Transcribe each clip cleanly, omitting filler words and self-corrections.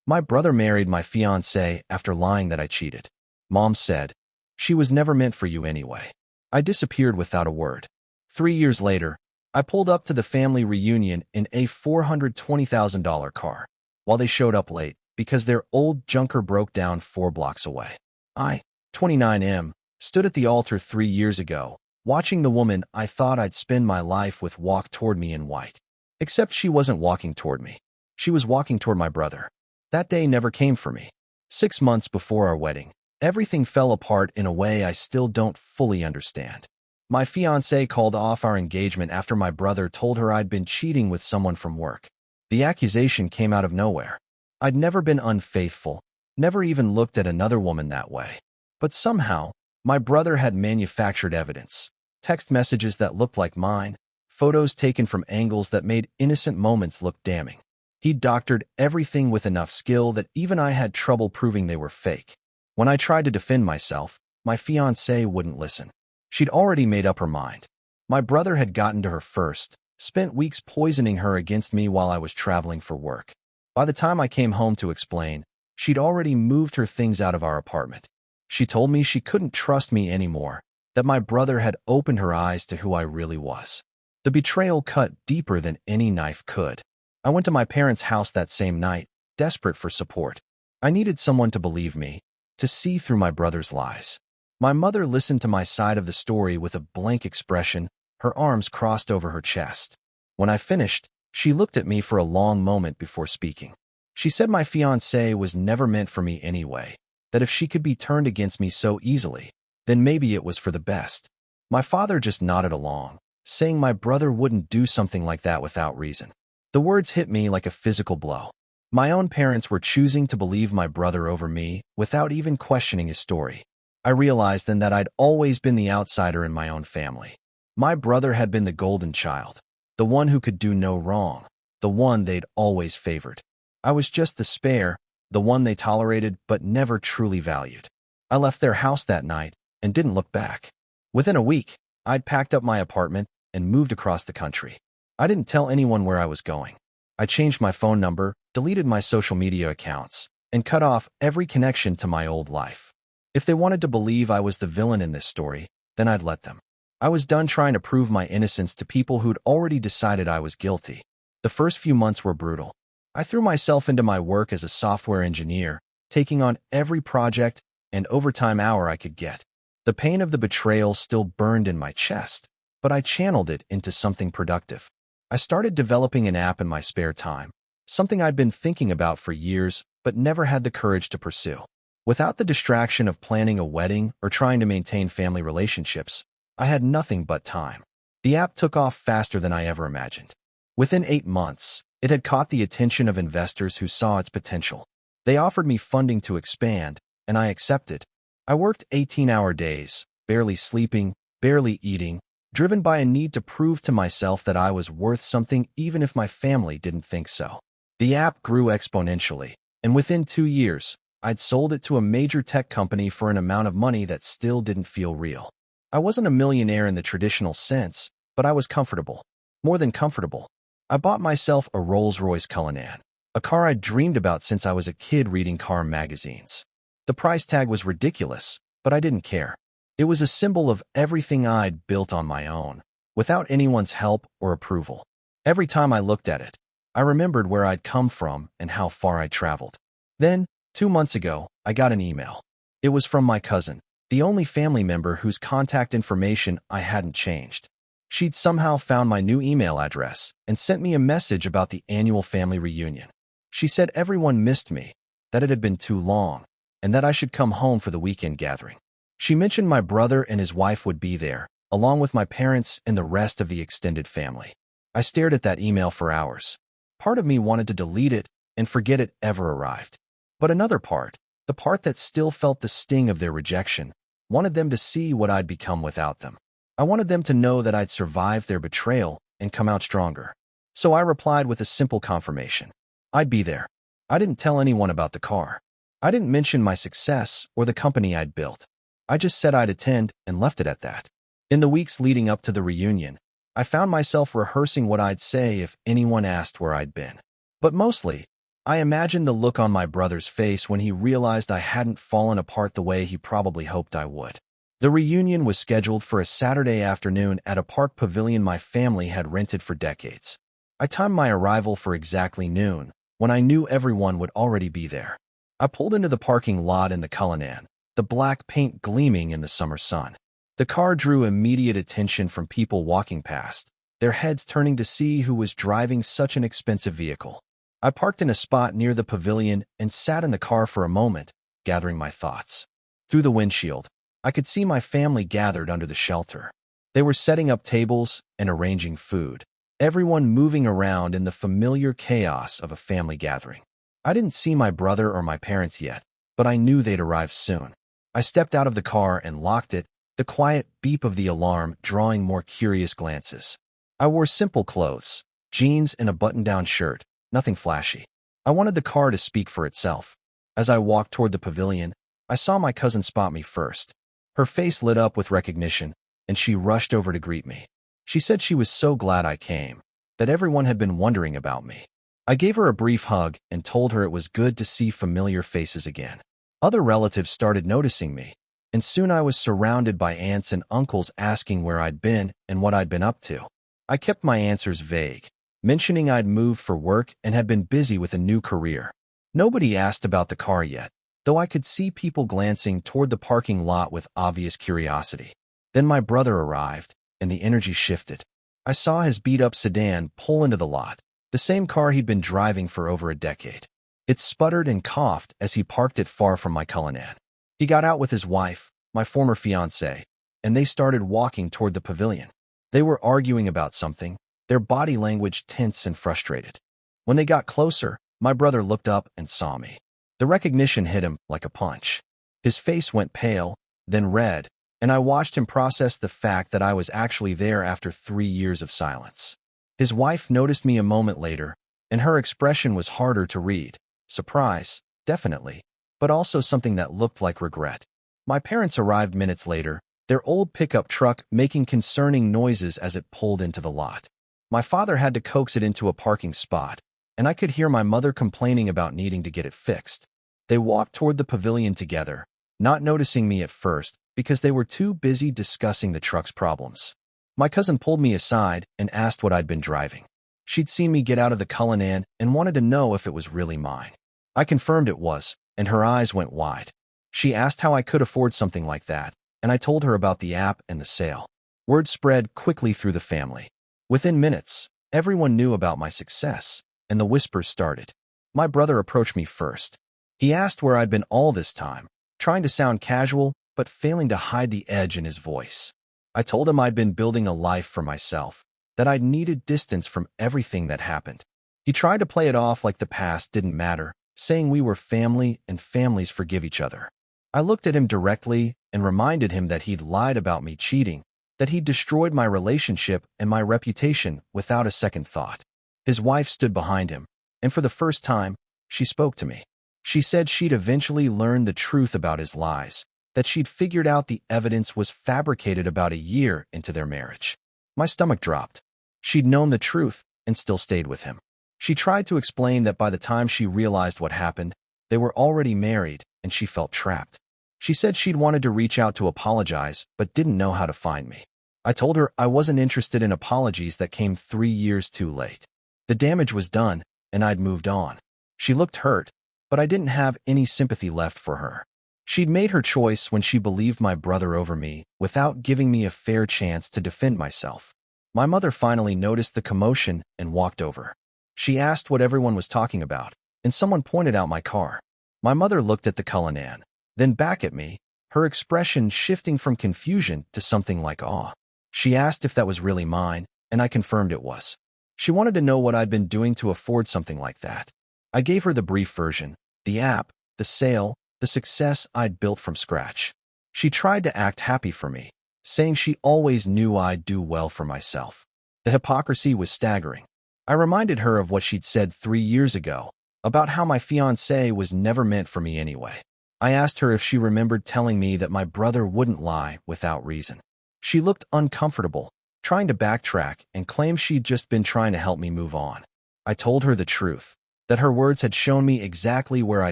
My brother married my fiancée after lying that I cheated. Mom said, "She was never meant for you anyway." I disappeared without a word. 3 years later, I pulled up to the family reunion in a $420,000 car, while they showed up late because their old junker broke down 4 blocks away. I, 29M, stood at the altar 3 years ago, watching the woman I thought I'd spend my life with walk toward me in white. Except she wasn't walking toward me. She was walking toward my brother. That day never came for me. 6 months before our wedding, everything fell apart in a way I still don't fully understand. My fiancée called off our engagement after my brother told her I'd been cheating with someone from work. The accusation came out of nowhere. I'd never been unfaithful, never even looked at another woman that way. But somehow, my brother had manufactured evidence. Text messages that looked like mine, photos taken from angles that made innocent moments look damning. He doctored everything with enough skill that even I had trouble proving they were fake. When I tried to defend myself, my fiancée wouldn't listen. She'd already made up her mind. My brother had gotten to her first, spent weeks poisoning her against me while I was traveling for work. By the time I came home to explain, she'd already moved her things out of our apartment. She told me she couldn't trust me anymore, that my brother had opened her eyes to who I really was. The betrayal cut deeper than any knife could. I went to my parents' house that same night, desperate for support. I needed someone to believe me, to see through my brother's lies. My mother listened to my side of the story with a blank expression, her arms crossed over her chest. When I finished, she looked at me for a long moment before speaking. She said my fiancée was never meant for me anyway, that if she could be turned against me so easily, then maybe it was for the best. My father just nodded along, saying my brother wouldn't do something like that without reason. The words hit me like a physical blow. My own parents were choosing to believe my brother over me without even questioning his story. I realized then that I'd always been the outsider in my own family. My brother had been the golden child, the one who could do no wrong, the one they'd always favored. I was just the spare, the one they tolerated but never truly valued. I left their house that night and didn't look back. Within a week, I'd packed up my apartment and moved across the country. I didn't tell anyone where I was going. I changed my phone number, deleted my social media accounts, and cut off every connection to my old life. If they wanted to believe I was the villain in this story, then I'd let them. I was done trying to prove my innocence to people who'd already decided I was guilty. The first few months were brutal. I threw myself into my work as a software engineer, taking on every project and overtime hour I could get. The pain of the betrayal still burned in my chest, but I channeled it into something productive. I started developing an app in my spare time, something I'd been thinking about for years but never had the courage to pursue. Without the distraction of planning a wedding or trying to maintain family relationships, I had nothing but time. The app took off faster than I ever imagined. Within 8 months, it had caught the attention of investors who saw its potential. They offered me funding to expand, and I accepted. I worked 18-hour days, barely sleeping, barely eating, driven by a need to prove to myself that I was worth something even if my family didn't think so. The app grew exponentially, and within 2 years, I'd sold it to a major tech company for an amount of money that still didn't feel real. I wasn't a millionaire in the traditional sense, but I was comfortable. More than comfortable. I bought myself a Rolls-Royce Cullinan, a car I'd dreamed about since I was a kid reading car magazines. The price tag was ridiculous, but I didn't care. It was a symbol of everything I'd built on my own, without anyone's help or approval. Every time I looked at it, I remembered where I'd come from and how far I'd traveled. Then, 2 months ago, I got an email. It was from my cousin, the only family member whose contact information I hadn't changed. She'd somehow found my new email address and sent me a message about the annual family reunion. She said everyone missed me, that it had been too long, and that I should come home for the weekend gathering. She mentioned my brother and his wife would be there, along with my parents and the rest of the extended family. I stared at that email for hours. Part of me wanted to delete it and forget it ever arrived. But another part, the part that still felt the sting of their rejection, wanted them to see what I'd become without them. I wanted them to know that I'd survived their betrayal and come out stronger. So I replied with a simple confirmation. I'd be there. I didn't tell anyone about the car. I didn't mention my success or the company I'd built. I just said I'd attend and left it at that. In the weeks leading up to the reunion, I found myself rehearsing what I'd say if anyone asked where I'd been. But mostly, I imagined the look on my brother's face when he realized I hadn't fallen apart the way he probably hoped I would. The reunion was scheduled for a Saturday afternoon at a park pavilion my family had rented for decades. I timed my arrival for exactly noon, when I knew everyone would already be there. I pulled into the parking lot in the Cullinan, the black paint gleaming in the summer sun. The car drew immediate attention from people walking past, their heads turning to see who was driving such an expensive vehicle. I parked in a spot near the pavilion and sat in the car for a moment, gathering my thoughts. Through the windshield, I could see my family gathered under the shelter. They were setting up tables and arranging food, everyone moving around in the familiar chaos of a family gathering. I didn't see my brother or my parents yet, but I knew they'd arrive soon. I stepped out of the car and locked it, the quiet beep of the alarm drawing more curious glances. I wore simple clothes, jeans and a button-down shirt, nothing flashy. I wanted the car to speak for itself. As I walked toward the pavilion, I saw my cousin spot me first. Her face lit up with recognition, and she rushed over to greet me. She said she was so glad I came, that everyone had been wondering about me. I gave her a brief hug and told her it was good to see familiar faces again. Other relatives started noticing me, and soon I was surrounded by aunts and uncles asking where I'd been and what I'd been up to. I kept my answers vague, mentioning I'd moved for work and had been busy with a new career. Nobody asked about the car yet, though I could see people glancing toward the parking lot with obvious curiosity. Then my brother arrived, and the energy shifted. I saw his beat-up sedan pull into the lot, the same car he'd been driving for over a decade. It sputtered and coughed as he parked it far from my Cullinan. He got out with his wife, my former fiancée, and they started walking toward the pavilion. They were arguing about something, their body language tense and frustrated. When they got closer, my brother looked up and saw me. The recognition hit him like a punch. His face went pale, then red, and I watched him process the fact that I was actually there after 3 years of silence. His wife noticed me a moment later, and her expression was harder to read. Surprise, definitely, but also something that looked like regret. My parents arrived minutes later, their old pickup truck making concerning noises as it pulled into the lot. My father had to coax it into a parking spot, and I could hear my mother complaining about needing to get it fixed. They walked toward the pavilion together, not noticing me at first because they were too busy discussing the truck's problems. My cousin pulled me aside and asked what I'd been driving. She'd seen me get out of the Cullinan and wanted to know if it was really mine. I confirmed it was, and her eyes went wide. She asked how I could afford something like that, and I told her about the app and the sale. Word spread quickly through the family. Within minutes, everyone knew about my success, and the whispers started. My brother approached me first. He asked where I'd been all this time, trying to sound casual, but failing to hide the edge in his voice. I told him I'd been building a life for myself, that I'd needed distance from everything that happened. He tried to play it off like the past didn't matter, saying we were family and families forgive each other. I looked at him directly and reminded him that he'd lied about me cheating, that he'd destroyed my relationship and my reputation without a second thought. His wife stood behind him, and for the first time, she spoke to me. She said she'd eventually learned the truth about his lies, that she'd figured out the evidence was fabricated about a year into their marriage. My stomach dropped. She'd known the truth and still stayed with him. She tried to explain that by the time she realized what happened, they were already married and she felt trapped. She said she'd wanted to reach out to apologize, but didn't know how to find me. I told her I wasn't interested in apologies that came 3 years too late. The damage was done, and I'd moved on. She looked hurt, but I didn't have any sympathy left for her. She'd made her choice when she believed my brother over me without giving me a fair chance to defend myself. My mother finally noticed the commotion and walked over. She asked what everyone was talking about, and someone pointed out my car. My mother looked at the Cullinan, then back at me, her expression shifting from confusion to something like awe. She asked if that was really mine, and I confirmed it was. She wanted to know what I'd been doing to afford something like that. I gave her the brief version, the app, the sale, the success I'd built from scratch. She tried to act happy for me, saying she always knew I'd do well for myself. The hypocrisy was staggering. I reminded her of what she'd said 3 years ago, about how my fiancé was never meant for me anyway. I asked her if she remembered telling me that my brother wouldn't lie without reason. She looked uncomfortable, trying to backtrack and claim she'd just been trying to help me move on. I told her the truth, that her words had shown me exactly where I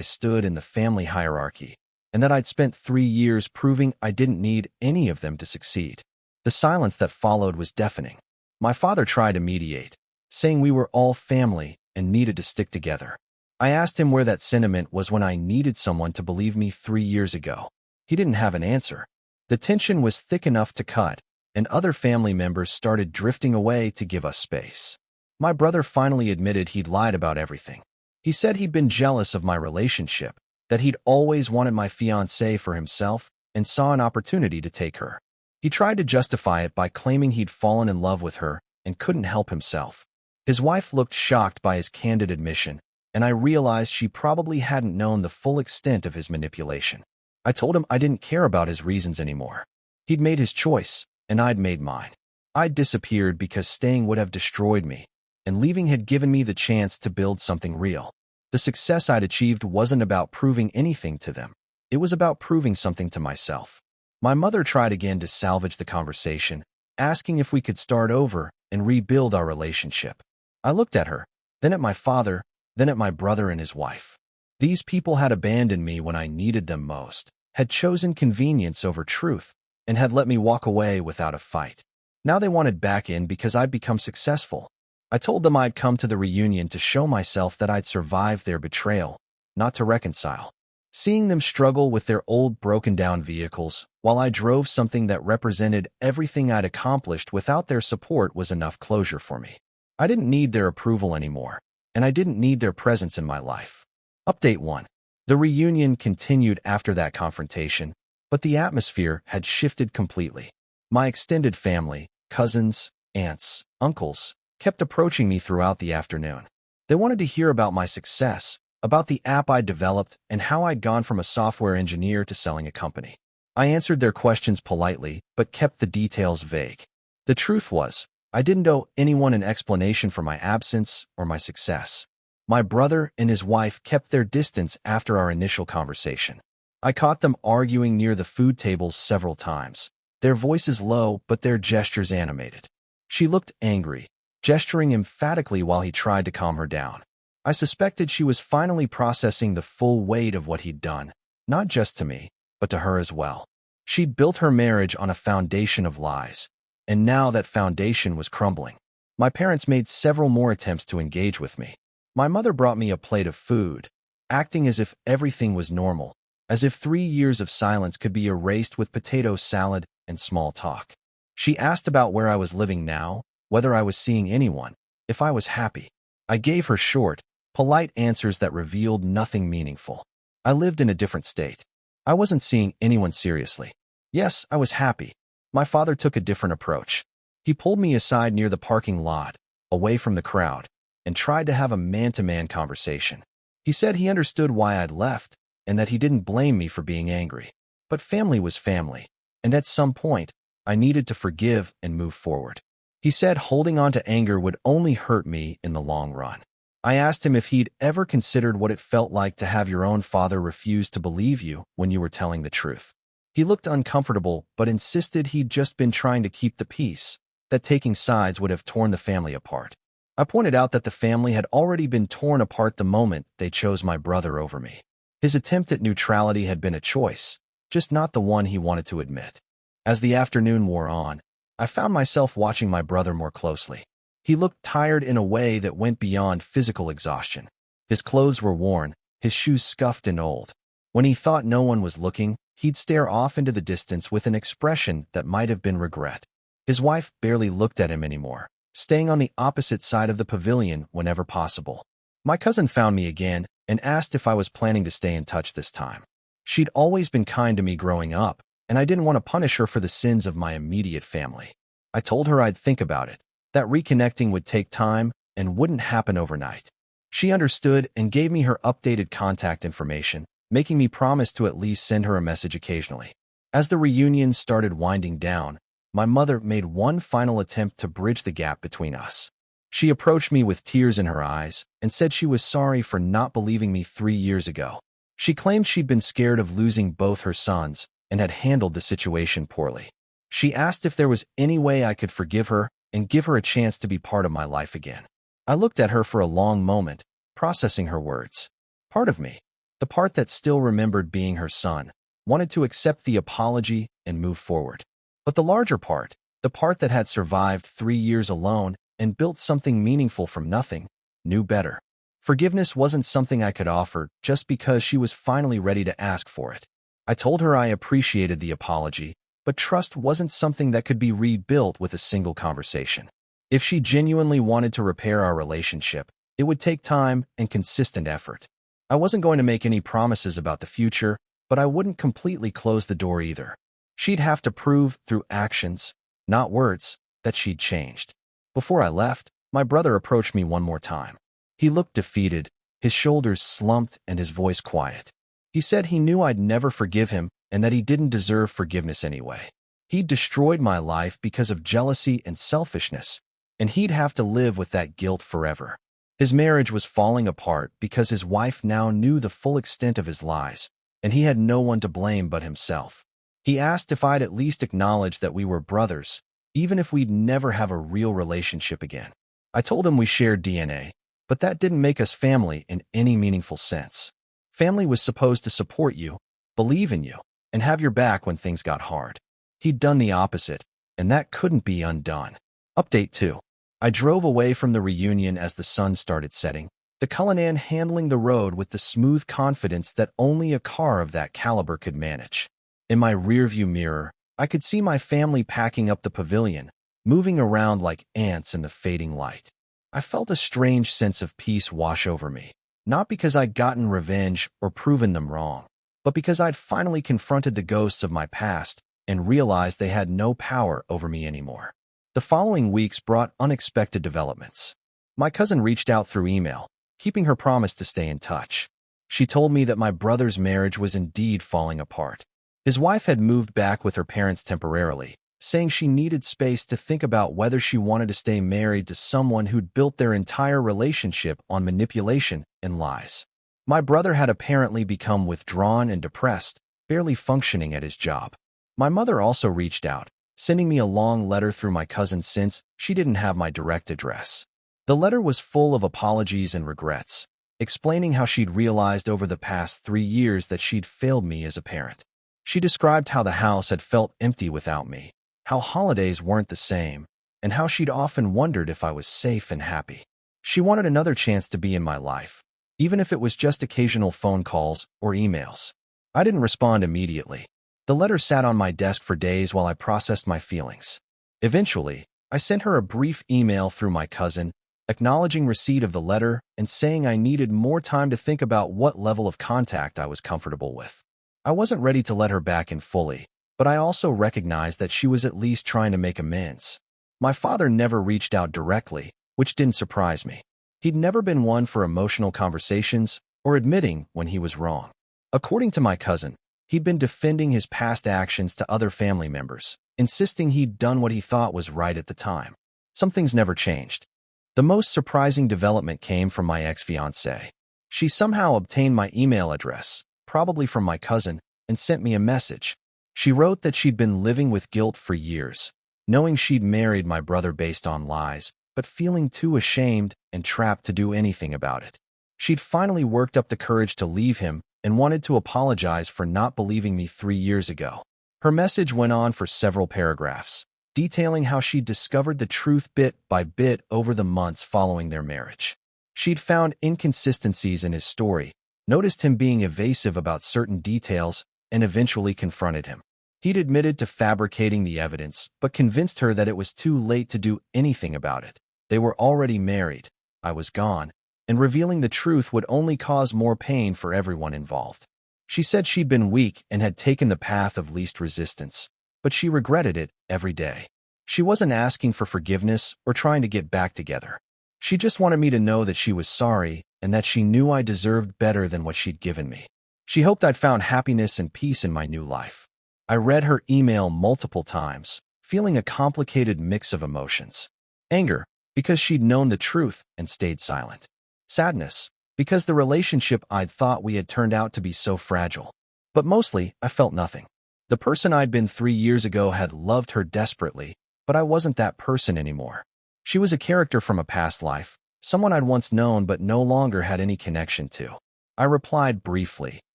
stood in the family hierarchy, and that I'd spent 3 years proving I didn't need any of them to succeed. The silence that followed was deafening. My father tried to mediate, saying we were all family and needed to stick together. I asked him where that sentiment was when I needed someone to believe me 3 years ago. He didn't have an answer. The tension was thick enough to cut, and other family members started drifting away to give us space. My brother finally admitted he'd lied about everything. He said he'd been jealous of my relationship, that he'd always wanted my fiancée for himself and saw an opportunity to take her. He tried to justify it by claiming he'd fallen in love with her and couldn't help himself. His wife looked shocked by his candid admission, and I realized she probably hadn't known the full extent of his manipulation. I told him I didn't care about his reasons anymore. He'd made his choice, and I'd made mine. I'd disappeared because staying would have destroyed me, and leaving had given me the chance to build something real. The success I'd achieved wasn't about proving anything to them. It was about proving something to myself. My mother tried again to salvage the conversation, asking if we could start over and rebuild our relationship. I looked at her, then at my father, then at my brother and his wife. These people had abandoned me when I needed them most, had chosen convenience over truth, and had let me walk away without a fight. Now they wanted back in because I'd become successful. I told them I'd come to the reunion to show myself that I'd survived their betrayal, not to reconcile. Seeing them struggle with their old broken-down vehicles while I drove something that represented everything I'd accomplished without their support was enough closure for me. I didn't need their approval anymore, and I didn't need their presence in my life. Update 1. The reunion continued after that confrontation, but the atmosphere had shifted completely. My extended family, cousins, aunts, uncles, kept approaching me throughout the afternoon. They wanted to hear about my success, about the app I'd developed, and how I'd gone from a software engineer to selling a company. I answered their questions politely, but kept the details vague. The truth was, I didn't owe anyone an explanation for my absence or my success. My brother and his wife kept their distance after our initial conversation. I caught them arguing near the food tables several times, their voices low but their gestures animated. She looked angry, gesturing emphatically while he tried to calm her down. I suspected she was finally processing the full weight of what he'd done, not just to me, but to her as well. She'd built her marriage on a foundation of lies, and now that foundation was crumbling. My parents made several more attempts to engage with me. My mother brought me a plate of food, acting as if everything was normal, as if 3 years of silence could be erased with potato salad and small talk. She asked about where I was living now, whether I was seeing anyone, if I was happy. I gave her short, polite answers that revealed nothing meaningful. I lived in a different state. I wasn't seeing anyone seriously. Yes, I was happy. My father took a different approach. He pulled me aside near the parking lot, away from the crowd, and tried to have a man-to-man conversation. He said he understood why I'd left, and that he didn't blame me for being angry. But family was family, and at some point, I needed to forgive and move forward. He said holding on to anger would only hurt me in the long run. I asked him if he'd ever considered what it felt like to have your own father refuse to believe you when you were telling the truth. He looked uncomfortable, but insisted he'd just been trying to keep the peace, that taking sides would have torn the family apart. I pointed out that the family had already been torn apart the moment they chose my brother over me. His attempt at neutrality had been a choice, just not the one he wanted to admit. As the afternoon wore on, I found myself watching my brother more closely. He looked tired in a way that went beyond physical exhaustion. His clothes were worn, his shoes scuffed and old. When he thought no one was looking, he'd stare off into the distance with an expression that might have been regret. His wife barely looked at him anymore, staying on the opposite side of the pavilion whenever possible. My cousin found me again and asked if I was planning to stay in touch this time. She'd always been kind to me growing up, and I didn't want to punish her for the sins of my immediate family. I told her I'd think about it, that reconnecting would take time and wouldn't happen overnight. She understood and gave me her updated contact information, making me promise to at least send her a message occasionally. As the reunion started winding down, my mother made one final attempt to bridge the gap between us. She approached me with tears in her eyes and said she was sorry for not believing me 3 years ago. She claimed she'd been scared of losing both her sons and had handled the situation poorly. She asked if there was any way I could forgive her and give her a chance to be part of my life again. I looked at her for a long moment, processing her words. Part of me, the part that still remembered being her son, wanted to accept the apology and move forward. But the larger part, the part that had survived 3 years alone and built something meaningful from nothing, knew better. Forgiveness wasn't something I could offer just because she was finally ready to ask for it. I told her I appreciated the apology, but trust wasn't something that could be rebuilt with a single conversation. If she genuinely wanted to repair our relationship, it would take time and consistent effort. I wasn't going to make any promises about the future, but I wouldn't completely close the door either. She'd have to prove through actions, not words, that she'd changed. Before I left, my brother approached me one more time. He looked defeated, his shoulders slumped and his voice quiet. He said he knew I'd never forgive him and that he didn't deserve forgiveness anyway. He'd destroyed my life because of jealousy and selfishness, and he'd have to live with that guilt forever. His marriage was falling apart because his wife now knew the full extent of his lies, and he had no one to blame but himself. He asked if I'd at least acknowledge that we were brothers, even if we'd never have a real relationship again. I told him we shared DNA, but that didn't make us family in any meaningful sense. Family was supposed to support you, believe in you, and have your back when things got hard. He'd done the opposite, and that couldn't be undone. Update 2. I drove away from the reunion as the sun started setting, the Cullinan handling the road with the smooth confidence that only a car of that caliber could manage. In my rearview mirror, I could see my family packing up the pavilion, moving around like ants in the fading light. I felt a strange sense of peace wash over me, not because I'd gotten revenge or proven them wrong, but because I'd finally confronted the ghosts of my past and realized they had no power over me anymore. The following weeks brought unexpected developments. My cousin reached out through email, keeping her promise to stay in touch. She told me that my brother's marriage was indeed falling apart. His wife had moved back with her parents temporarily, saying she needed space to think about whether she wanted to stay married to someone who'd built their entire relationship on manipulation and lies. My brother had apparently become withdrawn and depressed, barely functioning at his job. My mother also reached out, sending me a long letter through my cousin since she didn't have my direct address. The letter was full of apologies and regrets, explaining how she'd realized over the past 3 years that she'd failed me as a parent. She described how the house had felt empty without me, how holidays weren't the same, and how she'd often wondered if I was safe and happy. She wanted another chance to be in my life, even if it was just occasional phone calls or emails. I didn't respond immediately. The letter sat on my desk for days while I processed my feelings. Eventually, I sent her a brief email through my cousin, acknowledging receipt of the letter and saying I needed more time to think about what level of contact I was comfortable with. I wasn't ready to let her back in fully, but I also recognized that she was at least trying to make amends. My father never reached out directly, which didn't surprise me. He'd never been one for emotional conversations or admitting when he was wrong. According to my cousin, he'd been defending his past actions to other family members, insisting he'd done what he thought was right at the time. Some things never changed. The most surprising development came from my ex-fiancée. She somehow obtained my email address, probably from my cousin, and sent me a message. She wrote that she'd been living with guilt for years, knowing she'd married my brother based on lies, but feeling too ashamed and trapped to do anything about it. She'd finally worked up the courage to leave him and wanted to apologize for not believing me 3 years ago. Her message went on for several paragraphs, detailing how she'd discovered the truth bit by bit over the months following their marriage. She'd found inconsistencies in his story, noticed him being evasive about certain details, and eventually confronted him. He'd admitted to fabricating the evidence, but convinced her that it was too late to do anything about it. They were already married, I was gone, and revealing the truth would only cause more pain for everyone involved. She said she'd been weak and had taken the path of least resistance, but she regretted it every day. She wasn't asking for forgiveness or trying to get back together. She just wanted me to know that she was sorry and that she knew I deserved better than what she'd given me. She hoped I'd found happiness and peace in my new life. I read her email multiple times, feeling a complicated mix of emotions. Anger, because she'd known the truth and stayed silent. Sadness, because the relationship I'd thought we had turned out to be so fragile. But mostly, I felt nothing. The person I'd been 3 years ago had loved her desperately, but I wasn't that person anymore. She was a character from a past life, someone I'd once known but no longer had any connection to. I replied briefly,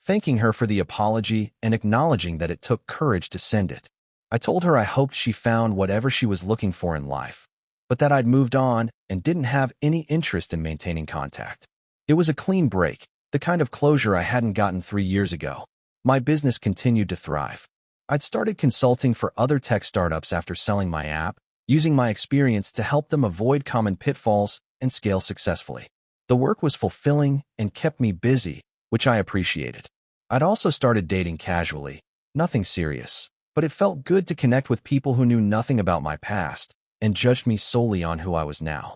thanking her for the apology and acknowledging that it took courage to send it. I told her I hoped she found whatever she was looking for in life, but that I'd moved on and didn't have any interest in maintaining contact. It was a clean break, the kind of closure I hadn't gotten 3 years ago. My business continued to thrive. I'd started consulting for other tech startups after selling my app, using my experience to help them avoid common pitfalls and scale successfully. The work was fulfilling and kept me busy, which I appreciated. I'd also started dating casually, nothing serious, but it felt good to connect with people who knew nothing about my past and judged me solely on who I was now.